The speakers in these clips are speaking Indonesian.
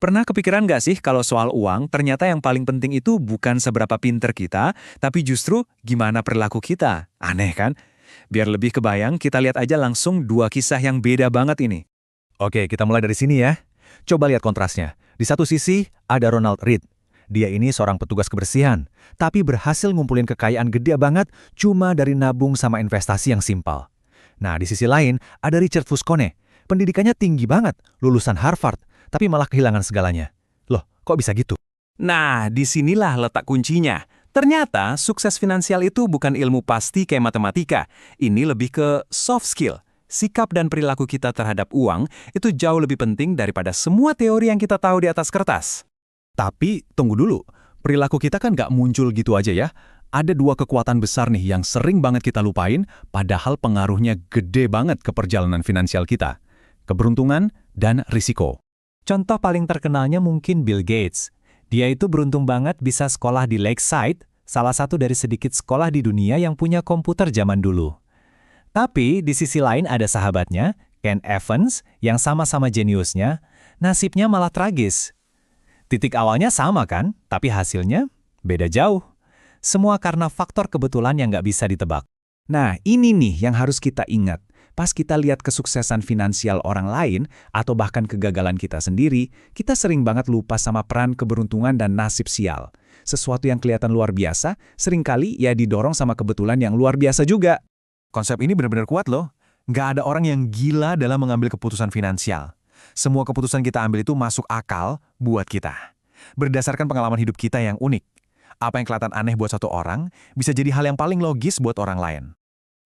Pernah kepikiran nggak sih kalau soal uang, ternyata yang paling penting itu bukan seberapa pinter kita, tapi justru gimana perilaku kita. Aneh kan? Biar lebih kebayang, kita lihat aja langsung dua kisah yang beda banget ini. Oke, kita mulai dari sini ya. Coba lihat kontrasnya. Di satu sisi, ada Ronald Read. Dia ini seorang petugas kebersihan, tapi berhasil ngumpulin kekayaan gede banget cuma dari nabung sama investasi yang simpel. Nah, di sisi lain, ada Richard Fuscone. Pendidikannya tinggi banget, lulusan Harvard, tapi malah kehilangan segalanya. Loh, kok bisa gitu? Nah, disinilah letak kuncinya. Ternyata sukses finansial itu bukan ilmu pasti kayak matematika. Ini lebih ke soft skill. Sikap dan perilaku kita terhadap uang itu jauh lebih penting daripada semua teori yang kita tahu di atas kertas. Tapi, tunggu dulu. Perilaku kita kan nggak muncul gitu aja ya. Ada dua kekuatan besar nih yang sering banget kita lupain, padahal pengaruhnya gede banget ke perjalanan finansial kita. Keberuntungan dan risiko. Contoh paling terkenalnya mungkin Bill Gates. Dia itu beruntung banget bisa sekolah di Lakeside, salah satu dari sedikit sekolah di dunia yang punya komputer zaman dulu. Tapi di sisi lain ada sahabatnya, Ken Evans, yang sama-sama jeniusnya, nasibnya malah tragis. Titik awalnya sama kan, tapi hasilnya beda jauh. Semua karena faktor kebetulan yang nggak bisa ditebak. Nah, ini nih yang harus kita ingat. Pas kita lihat kesuksesan finansial orang lain, atau bahkan kegagalan kita sendiri, kita sering banget lupa sama peran keberuntungan dan nasib sial. Sesuatu yang kelihatan luar biasa, seringkali ya didorong sama kebetulan yang luar biasa juga. Konsep ini benar-benar kuat loh. Nggak ada orang yang gila dalam mengambil keputusan finansial. Semua keputusan kita ambil itu masuk akal buat kita. Berdasarkan pengalaman hidup kita yang unik. Apa yang kelihatan aneh buat satu orang, bisa jadi hal yang paling logis buat orang lain.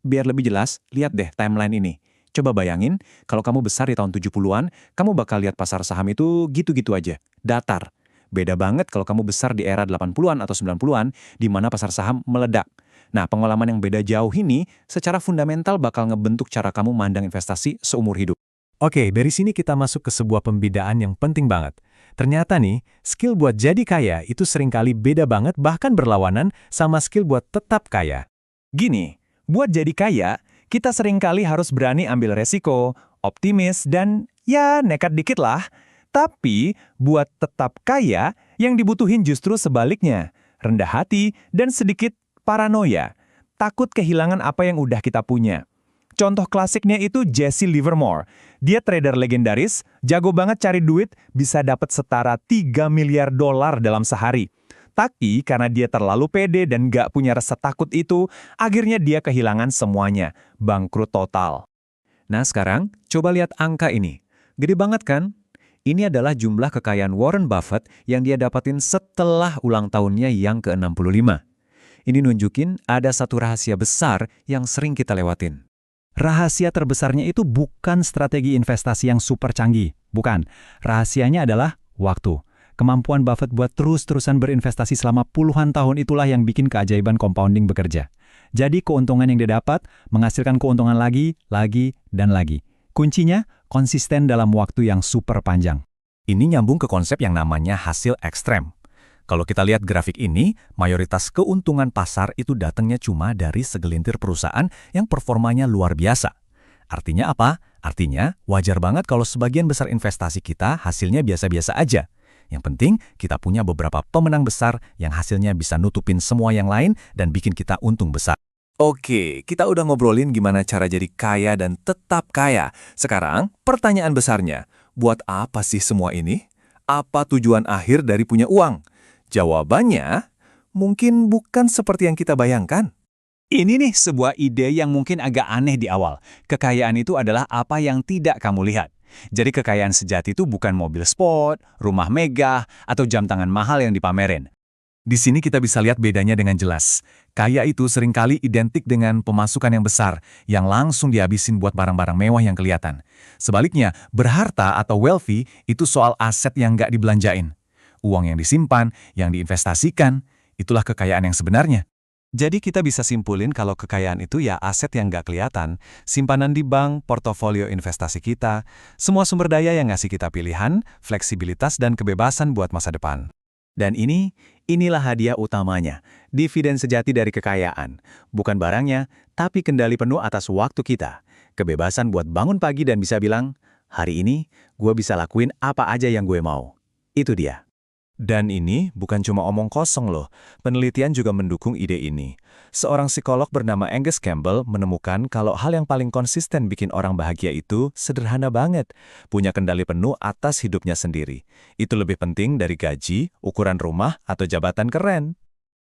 Biar lebih jelas, lihat deh timeline ini. Coba bayangin, kalau kamu besar di tahun 70-an, kamu bakal lihat pasar saham itu gitu-gitu aja, datar. Beda banget kalau kamu besar di era 80-an atau 90-an, di mana pasar saham meledak. Nah, pengalaman yang beda jauh ini, secara fundamental bakal ngebentuk cara kamu mandang investasi seumur hidup. Oke, dari sini kita masuk ke sebuah pembedaan yang penting banget. Ternyata nih, skill buat jadi kaya itu seringkali beda banget bahkan berlawanan sama skill buat tetap kaya. Gini, buat jadi kaya, kita seringkali harus berani ambil resiko, optimis, dan ya nekat dikit lah. Tapi, buat tetap kaya, yang dibutuhin justru sebaliknya. Rendah hati dan sedikit paranoia. Takut kehilangan apa yang udah kita punya. Contoh klasiknya itu Jesse Livermore. Dia trader legendaris, jago banget cari duit, bisa dapat setara $3 miliar dalam sehari. Tapi karena dia terlalu pede dan gak punya rasa takut itu, akhirnya dia kehilangan semuanya, bangkrut total. Nah sekarang, coba lihat angka ini. Gede banget kan? Ini adalah jumlah kekayaan Warren Buffett yang dia dapatin setelah ulang tahunnya yang ke-65. Ini nunjukin ada satu rahasia besar yang sering kita lewatin. Rahasia terbesarnya itu bukan strategi investasi yang super canggih. Bukan. Rahasianya adalah waktu. Kemampuan Buffett buat terus-terusan berinvestasi selama puluhan tahun itulah yang bikin keajaiban compounding bekerja. Jadi keuntungan yang dia dapat menghasilkan keuntungan lagi, dan lagi. Kuncinya konsisten dalam waktu yang super panjang. Ini nyambung ke konsep yang namanya hasil ekstrem. Kalau kita lihat grafik ini, mayoritas keuntungan pasar itu datangnya cuma dari segelintir perusahaan yang performanya luar biasa. Artinya apa? Artinya wajar banget kalau sebagian besar investasi kita hasilnya biasa-biasa aja. Yang penting kita punya beberapa pemenang besar yang hasilnya bisa nutupin semua yang lain dan bikin kita untung besar. Oke, kita udah ngobrolin gimana cara jadi kaya dan tetap kaya. Sekarang, pertanyaan besarnya, buat apa sih semua ini? Apa tujuan akhir dari punya uang? Jawabannya, mungkin bukan seperti yang kita bayangkan. Ini nih sebuah ide yang mungkin agak aneh di awal. Kekayaan itu adalah apa yang tidak kamu lihat. Jadi kekayaan sejati itu bukan mobil sport, rumah megah, atau jam tangan mahal yang dipamerin. Di sini kita bisa lihat bedanya dengan jelas. Kaya itu seringkali identik dengan pemasukan yang besar, yang langsung dihabisin buat barang-barang mewah yang kelihatan. Sebaliknya, berharta atau wealthy itu soal aset yang nggak dibelanjain. Uang yang disimpan, yang diinvestasikan, itulah kekayaan yang sebenarnya. Jadi kita bisa simpulin kalau kekayaan itu ya aset yang nggak kelihatan, simpanan di bank, portofolio investasi kita, semua sumber daya yang ngasih kita pilihan, fleksibilitas dan kebebasan buat masa depan. Dan inilah hadiah utamanya, dividen sejati dari kekayaan. Bukan barangnya, tapi kendali penuh atas waktu kita. Kebebasan buat bangun pagi dan bisa bilang, hari ini gue bisa lakuin apa aja yang gue mau. Itu dia. Dan ini bukan cuma omong kosong loh, penelitian juga mendukung ide ini. Seorang psikolog bernama Angus Campbell menemukan kalau hal yang paling konsisten bikin orang bahagia itu sederhana banget, punya kendali penuh atas hidupnya sendiri. Itu lebih penting dari gaji, ukuran rumah, atau jabatan keren.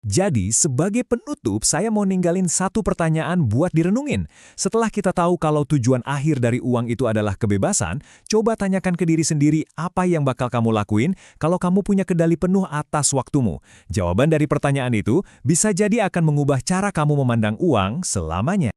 Jadi, sebagai penutup, saya mau ninggalin satu pertanyaan buat direnungin. Setelah kita tahu kalau tujuan akhir dari uang itu adalah kebebasan, coba tanyakan ke diri sendiri apa yang bakal kamu lakuin kalau kamu punya kendali penuh atas waktumu. Jawaban dari pertanyaan itu bisa jadi akan mengubah cara kamu memandang uang selamanya.